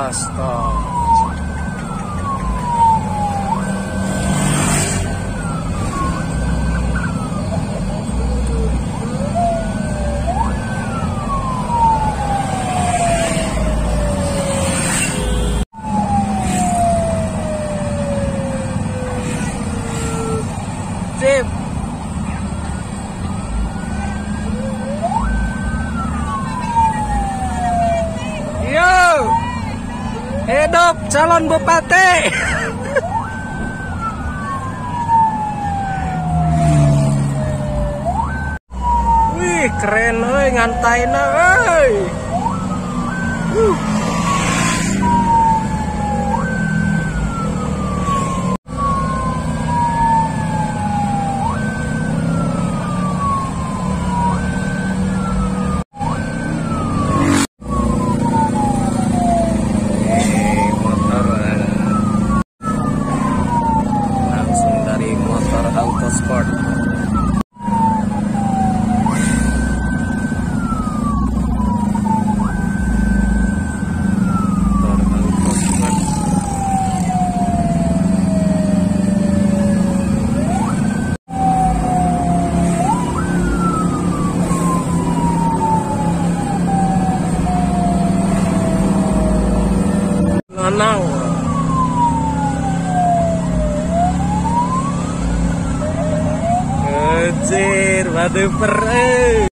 Astaga. Sip. Yo, hidup calon bupati. Wih, keren euy ngantaina euy. Autosport. Lanang. Anjir, waduh perih.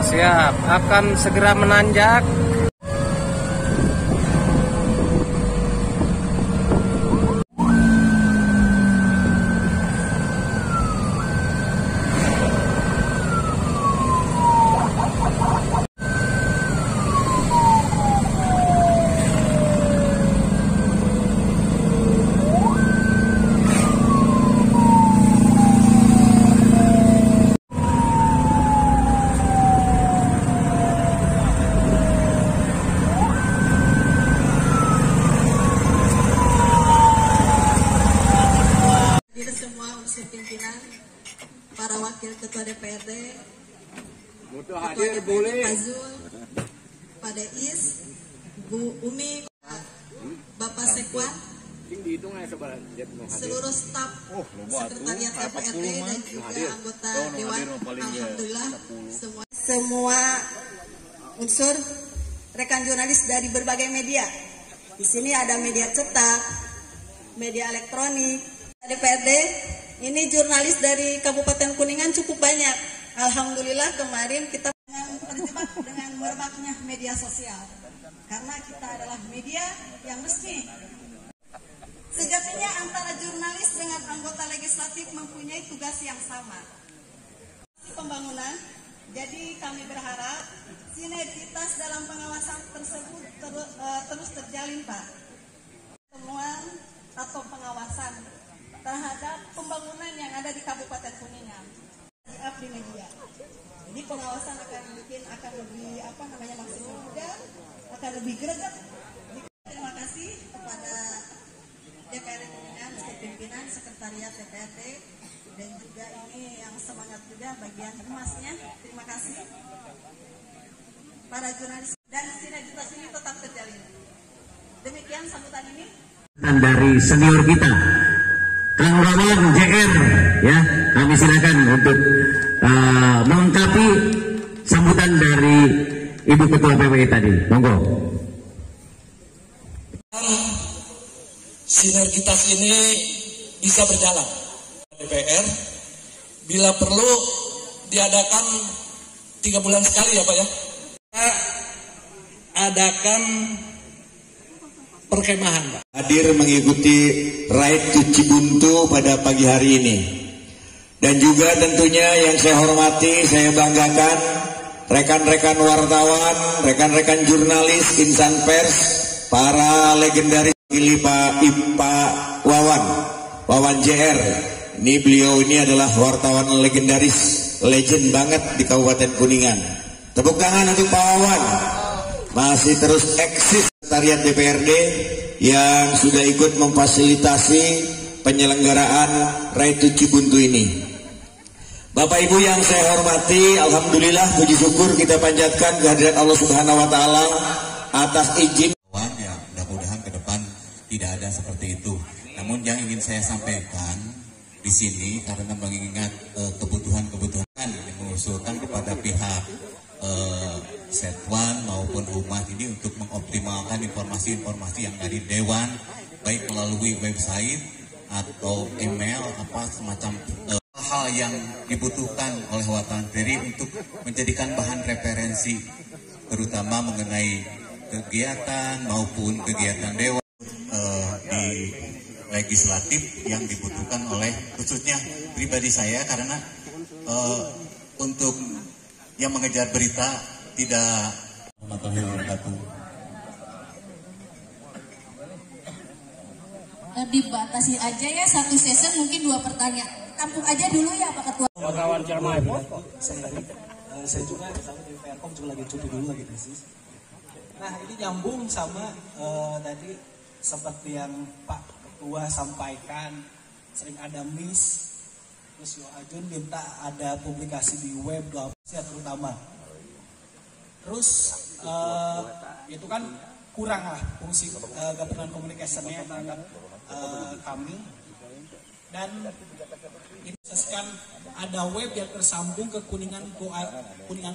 Siap, akan segera menanjak. Pimpinan, para wakil ketua DPRD, Ketua hadir boleh. Pak Zul, Pak Deis, Bu Umi, Bapak Sekwan, seluruh staf sekretariat DPRD dan juga anggota Dewan, alhamdulillah semua unsur rekan jurnalis dari berbagai media. Di sini ada media cetak, media elektronik, DPRD. Ini jurnalis dari Kabupaten Kuningan cukup banyak. Alhamdulillah kemarin kita terjebak dengan merebaknya media sosial. Karena kita adalah media yang resmi. Sejatinya antara jurnalis dengan anggota legislatif mempunyai tugas yang sama. Pembangunan, jadi kami berharap sinergitas dalam pengawasan tersebut terus terjalin, Pak. Temuan atau pengawasan terhadap pembangunan yang ada di Kabupaten Kuningan di media. Jadi pengawasan akan lebih maksimal juga, akan lebih greget DPRD Kuningan, pimpinan sekretariat DPRD, dan juga ini yang semangat juga bagian humasnya. Terima kasih. Para jurnalis dan sinergitas ini tetap terjalin. Demikian sambutan ini. Dari senior kita, Kang Rawan JR, ya, kami silakan untuk melengkapi sambutan dari Ibu Ketua PWI tadi. Monggo. Sinergitas ini bisa berjalan. DPR bila perlu diadakan 3 bulan sekali ya Pak ya. Kita adakan perkemahan Pak. Hadir mengikuti Raid to Cibuntu pada pagi hari ini. Dan juga tentunya yang saya hormati, saya banggakan rekan-rekan wartawan, rekan-rekan jurnalis, insan pers, para legendaris pilih Pak Wawan JR. Ini beliau ini adalah wartawan legendaris, legend banget di Kabupaten Kuningan. Tepuk tangan untuk Pak Wawan. Masih terus eksis sekretariat DPRD yang sudah ikut memfasilitasi penyelenggaraan Raid to Cibuntu ini. Bapak Ibu yang saya hormati, alhamdulillah puji syukur kita panjatkan kehadirat Allah Subhanahu wa taala atas izin. Ya, mudah-mudahan ke depan tidak ada seperti itu. Namun yang ingin saya sampaikan di sini karena mengingat kebutuhan-kebutuhan yang mengusulkan kepada pihak Setwan maupun Humas ini untuk mengoptimalkan informasi-informasi yang dari Dewan, baik melalui website atau email apa semacam hal yang dibutuhkan oleh wartawan sendiri untuk menjadikan bahan referensi terutama mengenai kegiatan maupun kegiatan Dewan di legislatif yang dibutuhkan oleh khususnya pribadi saya karena untuk yang mengejar berita tidak dibatasi aja ya, satu session mungkin 2 pertanyaan. Tampung aja dulu ya Pak Ketua. Kawan Cermai, saya juga di Faircom juga lagi cuti dulu lagi tesis. Nah ini nyambung sama tadi seperti yang Pak Ketua sampaikan, sering ada miss, terus Yo Ajun minta ada publikasi di web terutama. Terus itu kan kurang lah fungsi gabungan komunikasinya terhadap kami. Dan ini kan ada web yang tersambung ke Kuningan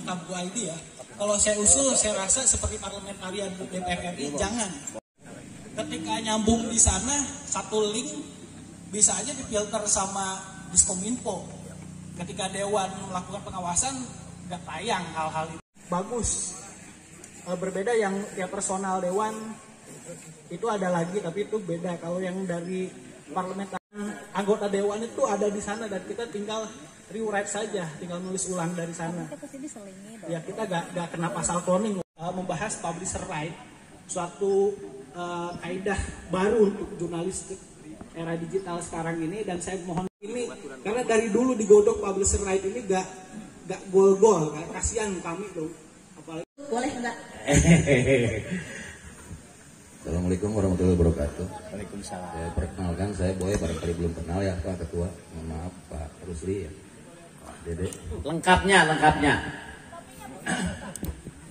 Camp Go ID ya. Kalau saya usul, saya rasa seperti parlementarian DPR RI, jangan. Ketika nyambung di sana, satu link bisa aja difilter sama Diskominfo. Ketika Dewan melakukan pengawasan, nggak tayang hal-hal itu. Bagus. Berbeda yang personal Dewan itu ada lagi, tapi itu beda. Kalau yang dari parlemen anggota Dewan itu ada di sana dan kita tinggal rewrite saja, tinggal nulis ulang dari sana. Ya kita gak kena pasal cloning. Membahas publisher right, suatu kaidah baru untuk jurnalistik era digital sekarang ini, dan saya mohon ini karena dari dulu digodok publisher right ini gak gol-gol, kasihan kami tuh. Apalagi Boleh enggak? Assalamualaikum warahmatullahi wabarakatuh. Waalaikumsalam. Saya perkenalkan, saya Boy, barangkali belum kenal ya Pak Ketua. Mohon maaf Pak Rusli ya. Pak Dede. Lengkapnya.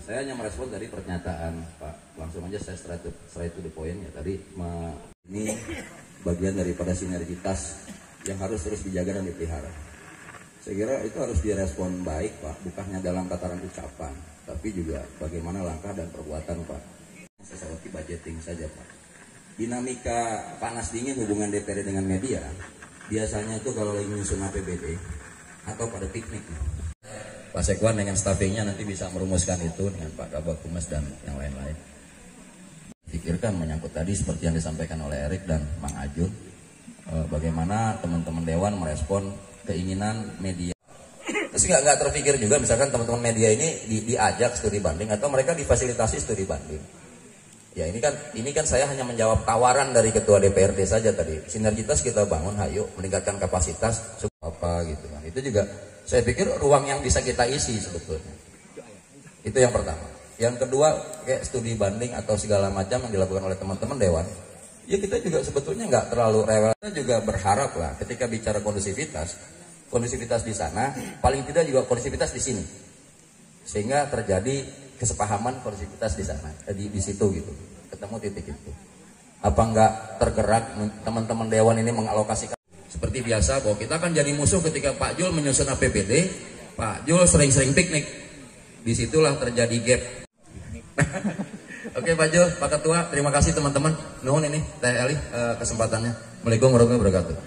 Saya hanya merespon dari pernyataan Pak. Langsung aja saya straight to the point ya. Tadi ini bagian daripada sinergitas yang harus terus dijaga dan dipelihara. Saya kira itu harus direspon baik Pak, bukannya dalam tataran ucapan, tapi juga bagaimana langkah dan perbuatan Pak. Seperti budgeting saja Pak. Dinamika panas dingin hubungan DPR dengan media biasanya itu kalau lagi menyusun APBD atau pada piknik. Pak Sekwan dengan staffingnya nanti bisa merumuskan itu dengan Pak Kabag Humas dan yang lain-lain. Pikirkan menyangkut tadi seperti yang disampaikan oleh Erik dan Mang Ajun, bagaimana teman-teman Dewan merespon keinginan media. Terus nggak terpikir juga misalkan teman-teman media ini diajak studi banding atau mereka difasilitasi studi banding. Ya ini kan saya hanya menjawab tawaran dari Ketua DPRD saja tadi. Sinergitas kita bangun, hayo meningkatkan kapasitas apa gitu kan. Itu juga saya pikir ruang yang bisa kita isi sebetulnya. Itu yang pertama. Yang kedua kayak studi banding atau segala macam yang dilakukan oleh teman-teman Dewan ya kita juga sebetulnya nggak terlalu rewel. Kita juga berharap lah ketika bicara kondusivitas di sana, paling tidak juga kondusivitas di sini, sehingga terjadi kesepahaman kondusivitas di sana, di situ gitu, ketemu titik itu. Apa nggak tergerak teman-teman dewan ini mengalokasikan seperti biasa bahwa kita akan jadi musuh ketika Pak Jul menyusun APBD, Pak Jul sering-sering piknik, disitulah terjadi gap. Oke Pak Jul, Pak Ketua, terima kasih teman-teman. Nuhun ini Teh Eli kesempatannya. Assalamualaikum warahmatullahi wabarakatuh.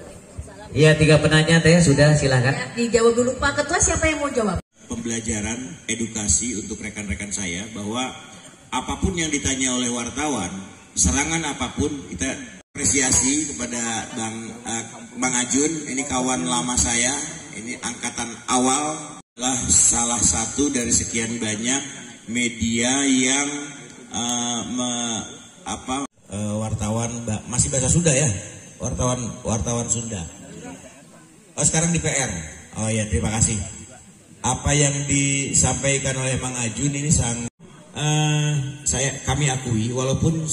Iya, 3 penanya Teh, sudah silakan. Dijawab dulu Pak Ketua, siapa yang mau jawab? Pembelajaran, edukasi untuk rekan-rekan saya bahwa apapun yang ditanya oleh wartawan, serangan apapun, kita apresiasi kepada Bang Ajun. Ini kawan lama saya, ini angkatan awal, adalah salah satu dari sekian banyak media yang wartawan masih bahasa Sunda ya, wartawan Sunda. Oh sekarang di PR. Oh ya, terima kasih. Apa yang disampaikan oleh Mang Ajun ini kami akui walaupun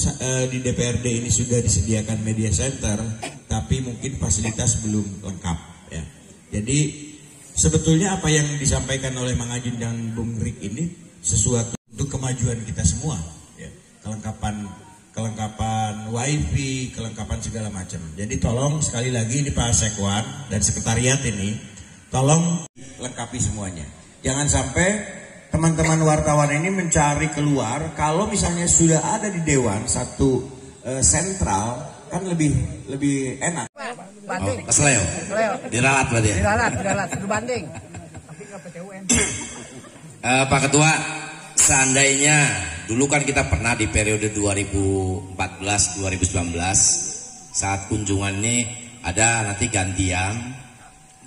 di DPRD ini sudah disediakan media center, tapi mungkin fasilitas belum lengkap ya. Jadi sebetulnya apa yang disampaikan oleh Mang Ajun dan Bung Rik ini sesuatu untuk kemajuan kita semua ya. Kelengkapan wifi, kelengkapan segala macam. Jadi tolong sekali lagi ini Pak Sekwan dan sekretariat ini, tolong lengkapi semuanya. Jangan sampai teman-teman wartawan ini mencari keluar. Kalau misalnya sudah ada di Dewan satu sentral, kan lebih enak. Banding. Oh, Kesleo. Diralat berarti ya? Diralat, itu banding. Tapi ke PTUN. Pak Ketua, seandainya dulu kan kita pernah di periode 2014-2019 saat kunjungan ini ada nanti gantian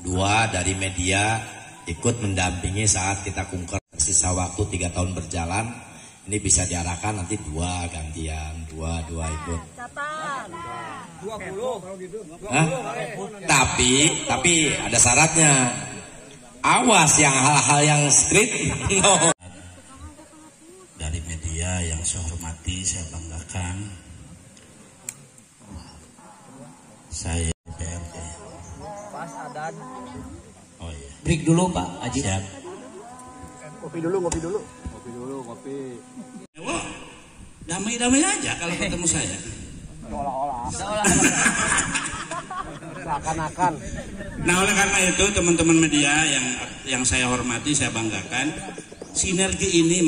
2 dari media ikut mendampingi saat kita kungker sisa waktu 3 tahun berjalan, ini bisa diarahkan nanti 2 gantian, 2 ikut. 20. Hah? Tapi ada syaratnya. Awas yang hal-hal yang strict. No. Dari media yang saya hormati, saya banggakan, saya DPRD. Oh iya. Break dulu Pak Aji. Siap. Kopi dulu. Damai-damai aja kalau ketemu saya. Seakan-akan. Nah oleh karena itu teman-teman media yang saya hormati, saya banggakan, sinergi ini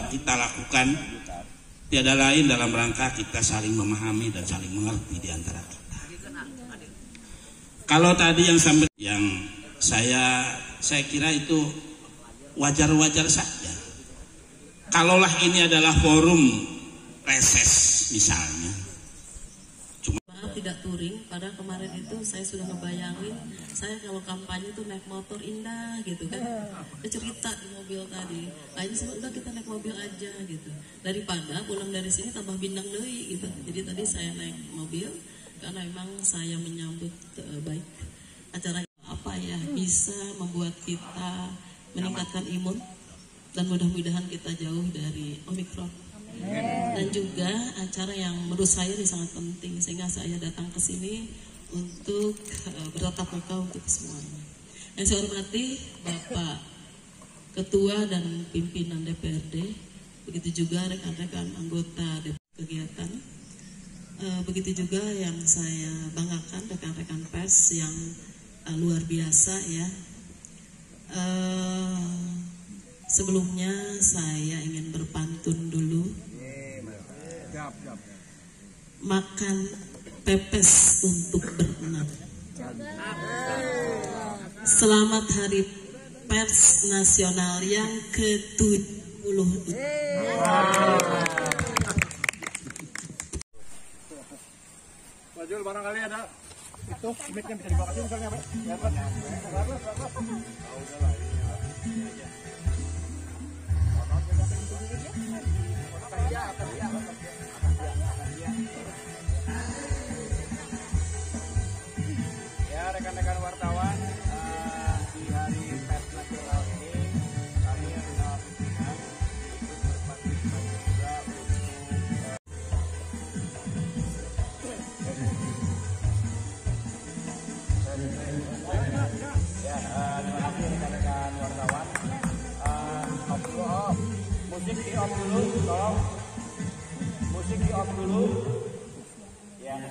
kita lakukan tiada lain dalam rangka kita saling memahami dan saling mengerti di antara kita. Kalau tadi yang saya kira itu wajar-wajar saja. Kalaulah ini adalah forum reses misalnya. Maaf tidak touring, padahal kemarin itu saya sudah ngebayangin saya kalau kampanye tuh naik motor indah gitu kan. Cerita di mobil tadi. Kayaknya udah kita naik mobil aja gitu. Daripada pulang dari sini tambah bindang deui gitu. Jadi tadi saya naik mobil karena memang saya menyambut baik acara apa ya bisa membuat kita meningkatkan imun dan mudah-mudahan kita jauh dari Omikron. Dan juga acara yang menurut saya ini sangat penting sehingga saya datang ke sini untuk bertatap muka untuk semuanya. Yang saya hormati Bapak Ketua dan pimpinan DPRD, begitu juga rekan-rekan anggota kegiatan, begitu juga yang saya banggakan rekan-rekan pers yang luar biasa ya. Sebelumnya saya ingin berpantun dulu. Makan pepes untuk berenang. Selamat Hari Pers Nasional yang ke-70. Pak Jul, barangkali ada itu mic-nya bisa dibawa ke sini misalnya, Pak. Ya, Pak. Ya, rekan-rekan wartawan, di hari Pers Nasional ini kami adalah pimpinan ikut berpartisipasi juga untuk Ya, terima kasih rekan-rekan wartawan. Musik di off dulu, tolong. Musik di off dulu. Ya,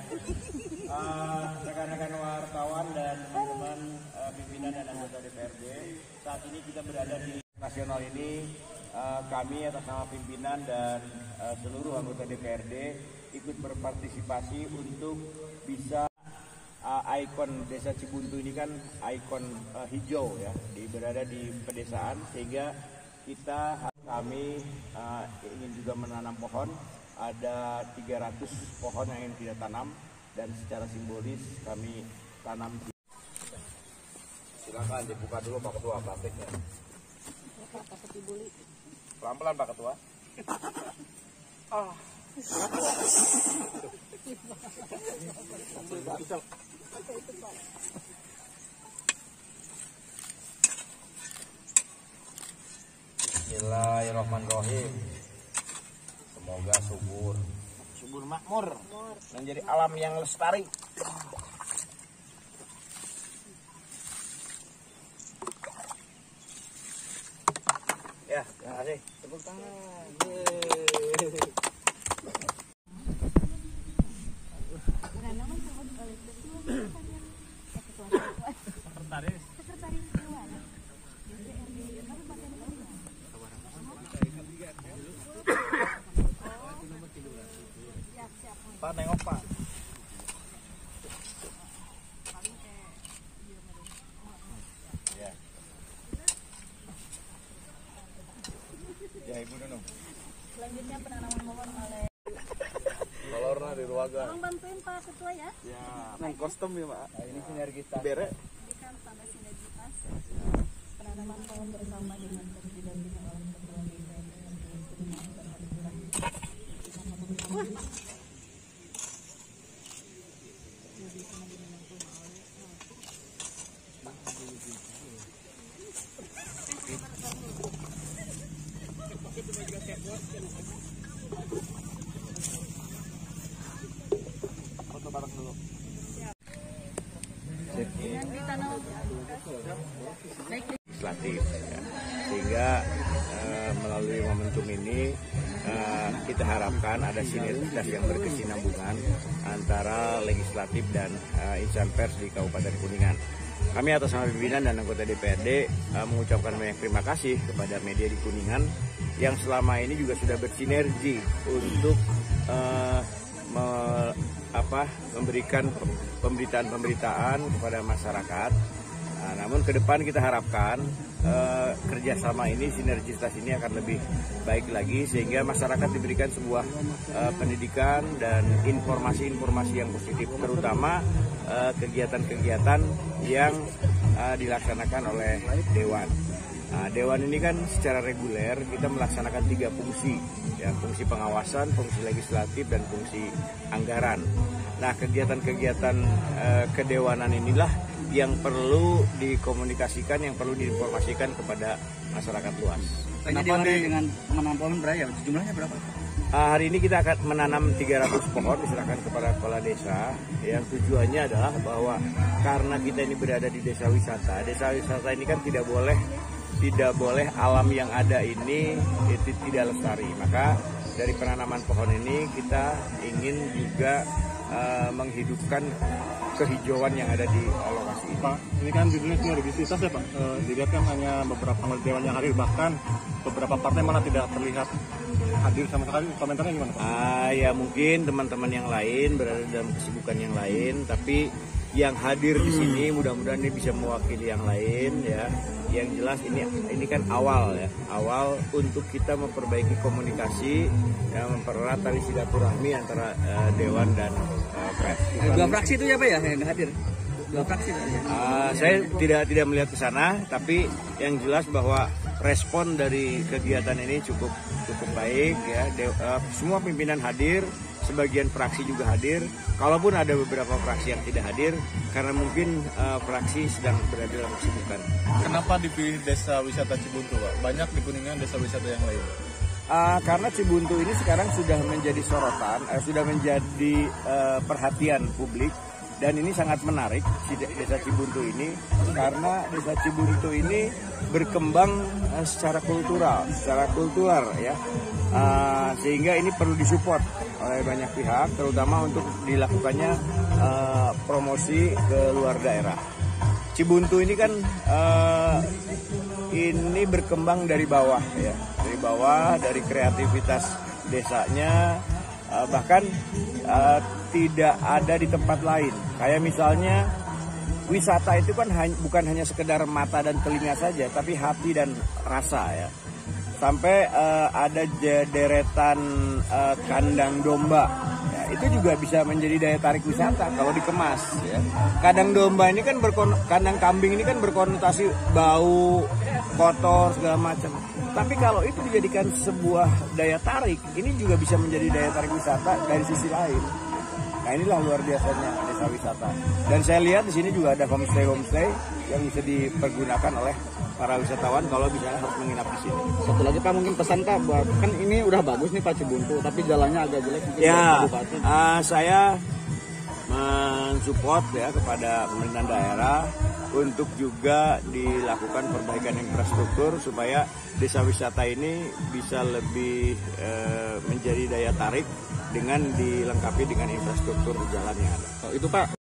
rekan-rekan wartawan dan teman-teman pimpinan dan anggota DPRD, saat ini kita berada di nasional ini. Kami atas nama pimpinan dan seluruh anggota DPRD ikut berpartisipasi untuk bisa ikon Desa Cibuntu ini kan ikon hijau ya, berada di pedesaan, sehingga kami ingin juga menanam pohon. Ada 300 pohon yang ingin kita tanam dan secara simbolis kami tanam. Silakan dibuka dulu Pak Ketua plastiknya. Pelan-pelan Pak Ketua. Bismillahirrahmanirrahim. Semoga subur makmur, menjadi alam yang lestari. Ya, terima kasih. Tepuk tangan. Pak, nengok Pak. Ya. Ya Ibu Nunung. Selanjutnya penanaman pohon oleh Kolorna di Ruaga. Tolong bantuin Pak Ketua ya. Ya. Nang kostum ya Pak. Nah, ini sinergitas. Bere. Berikan sampai sinergitas. Penanaman pohon bersama dengan pendampingan oleh Ketua DPRD. Foto bareng dulu. Legislatif ya. Sehingga melalui momentum ini kita harapkan ada sinergitas yang berkesinambungan antara legislatif dan insan pers di Kabupaten Kuningan. Kami atas nama pimpinan dan anggota DPRD mengucapkan banyak terima kasih kepada media di Kuningan yang selama ini juga sudah bersinergi untuk memberikan pemberitaan kepada masyarakat. Namun ke depan kita harapkan kerjasama ini, sinergitas ini akan lebih baik lagi sehingga masyarakat diberikan sebuah pendidikan dan informasi-informasi yang positif, terutama kegiatan-kegiatan yang dilaksanakan oleh Dewan. Nah, Dewan ini kan secara reguler kita melaksanakan 3 fungsi, ya, fungsi pengawasan, fungsi legislatif, dan fungsi anggaran. Nah, kegiatan-kegiatan kedewanan inilah yang perlu dikomunikasikan, yang perlu diinformasikan kepada masyarakat luas. Kenapa dengan menanam pohon berapa? Jumlahnya berapa? Hari ini kita akan menanam 300 pohon, diserahkan kepada kepala desa. Yang tujuannya adalah bahwa karena kita ini berada di desa wisata ini kan tidak boleh alam yang ada ini itu tidak lestari. Maka dari penanaman pohon ini kita ingin juga menghidupkan kehijauan yang ada di lokasi ini. Pak, ini kan judulnya sinergisitas ya Pak. Dilihat kan hanya beberapa anggota dewan yang hadir, bahkan beberapa partai malah tidak terlihat hadir sama sekali. Komentarnya gimana Pak? Ya mungkin teman-teman yang lain berada dalam kesibukan yang lain, tapi yang hadir di sini mudah-mudahan ini bisa mewakili yang lain ya. Yang jelas ini kan awal untuk kita memperbaiki komunikasi, ya, mempererat tali silaturahmi antara Dewan dan pers. 2 fraksi itu ya Pak ya yang hadir? 2 fraksi? Saya tidak melihat ke sana, tapi yang jelas bahwa respon dari kegiatan ini cukup baik ya. Semua pimpinan hadir, sebagian fraksi juga hadir. Kalaupun ada beberapa fraksi yang tidak hadir karena mungkin fraksi sedang berada dalam kesibukan. Kenapa dipilih desa wisata Cibuntu Pak? Banyak di Kuningan desa wisata yang lain. Karena Cibuntu ini sekarang sudah menjadi sorotan, sudah menjadi perhatian publik Dan ini sangat menarik Desa Cibuntu ini karena Desa Cibuntu ini berkembang secara kultural ya, sehingga ini perlu disupport oleh banyak pihak, terutama untuk dilakukannya promosi ke luar daerah. Cibuntu ini kan ini berkembang dari bawah ya, dari kreativitas desanya, bahkan tidak ada di tempat lain. Kayak misalnya wisata itu kan bukan hanya sekedar mata dan telinga saja, tapi hati dan rasa ya. Sampai ada deretan kandang domba, ya, itu juga bisa menjadi daya tarik wisata kalau dikemas. Ya. Kandang domba ini kan kandang kambing ini kan berkonotasi bau, kotor segala macam. Tapi kalau itu dijadikan sebuah daya tarik, ini juga bisa menjadi daya tarik wisata dari sisi lain. Nah inilah luar biasanya desa wisata. Dan saya lihat di sini juga ada homestay yang bisa dipergunakan oleh para wisatawan kalau misalnya harus menginap di sini. Satu lagi Pak, mungkin pesan Pak, kan ini udah bagus nih Pak Cibuntu, tapi jalannya agak jelek. Ya, saya mensupport ya kepada pemerintah daerah untuk juga dilakukan perbaikan infrastruktur supaya desa wisata ini bisa lebih menjadi daya tarik dengan dilengkapi dengan infrastruktur jalan yang ada. Itu Pak.